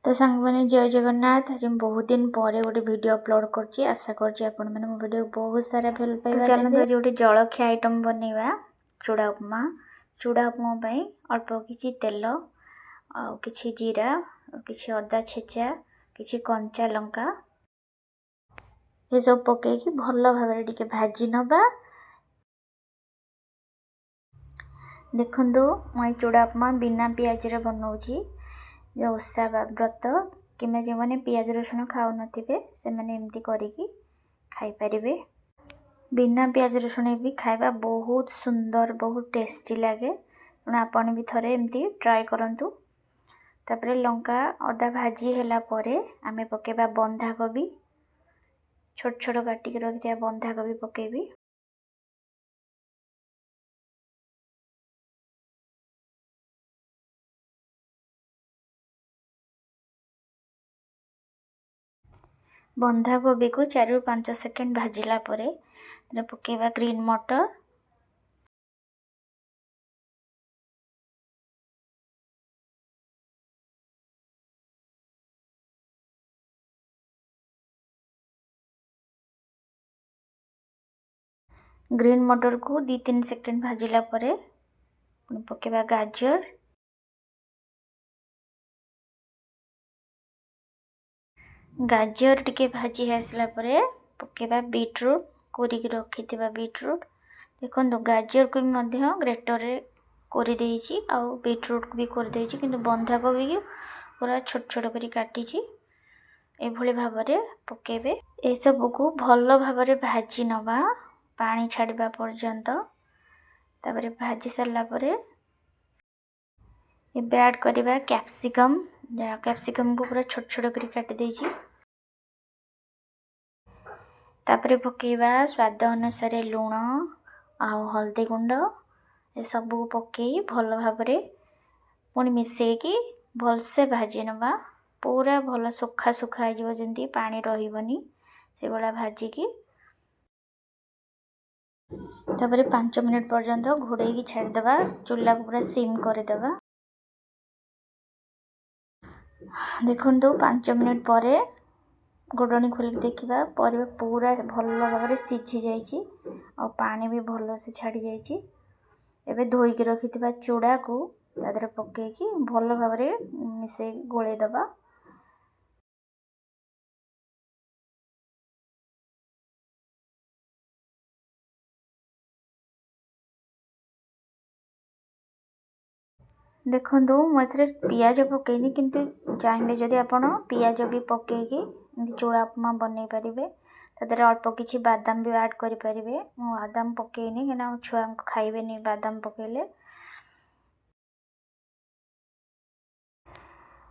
तो सांग मैंने जय जगन्नाथ। आज मैं बहुत दिन पर गोटे वीडियो अपलोड करची। आशा करची आपण मैंने मो वीडियो बहुत सारा भल पाइबा। चलते आज गोटे जलखिया आइटम बनैबा चूड़ा उपमा। चूड़ा उपमा पई अल्प किछि तेल आ किछि जीरा किछि अदा छेचा किछि कंचा लंका ये सब पके कि भल्ला भाबरे टिके भाजी नबा। देखंदो मैं चूड़ा उपमा बिना प्याज रे बनाउची। जो ओषा व्रत कि जो मैंने पियाज रसुण खाऊ नथिबे से मैंने एमती करिकी खाई परिबे। बिना पियाज रसुण भी खाइबा बहुत सुंदर बहुत टेस्टी लगे। आपण भी थरे एमती ट्राई करंतु। तापरे लंका अदा भाजी हैला परे आमे पकेबा बंधा कोबी। छोट छोट काटी के रखिया बंधा कोबी पकेबी। बंधा कोबी को 4 ରୁ 5 सेकंड भाजिला परे पकेबा ग्रीन मटर। ग्रीन मटर को 2-3 सेकंड भाजिला परे पकेबा गाजर। गाजर टिके भाजी आसला परे पकेबा beetroot कोरिक रखिथिबा beetroot। देखो गाजर को भी ग्रेटर रे कोरी देइची आ beetroot को भी कोरी देइची किंतु बंधा कोबी की पूरा छोट छोट करी काटिची। ए भली भाबरे पकेबे। ए सब को भल्लो भाबरे भाजी नबा पानी छाड़बा पर्यंत। तापरे भाजी सरला परे ए ऐड करबा कैप्सिकम। कैप्सिकम को पूरा छोट छोट करी काटी देइची। तापरे पकेबा स्वाद अनुसार लूण आ हल्दी गुंड ए सब को पकई भल भाबरे पुणी मिसेकी भलसे भाजी नबा। पूरा भल सुखा सुखा हो जंती पानी रहिबनी से बला भाजी की। तापरे 5 मिनिट पर्यंत घोड़े की छाड़ दबा। चूल्हा को पूरा सिम कर दबा। देखो 5 मिनिट परे गोडनी खोलिक देखा परिबा पूरा भल भाव सीझी जाइए और पानी भी भल से छाड़ी जाइए। एबे धोई के रखिथिबा चूड़ा को तादरे पकेकी भल भाव मिसे गोले दबा। देखो मुझे पियाज पकईनी किंतु चाहिए जदि आपण पियाज भी पकईकी चूड़ा उपमा बनई पारिबे। तादरे अल्प किछि बादाम भी ऐड करि पारिबे। मु बादाम पकईनी कि छुआ खाइबेनी बादाम पकईले।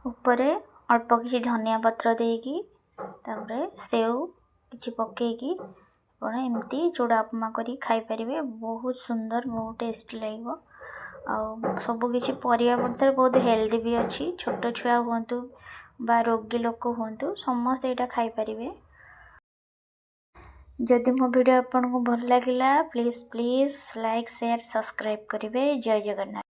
ऊपर अल्प किछि धनिया पत्र देकी तापरे सेव किछि पकईकी आपण एमती चूड़ा उपमा करी खाई पारिबे। बहुत सुंदर बहुत टेस्टी लागिबो। आ सब किछि परिया पत्र बहुत हेल्दी भी अच्छी। छोट छुआ हुंतु बा रोगी लोक हुंतु समस्त एटा खाई पारिबे। जदि मो वीडियो आपको भल लगिला प्लीज लाइक शेयर सब्सक्राइब करिवे। जय जगन्नाथ।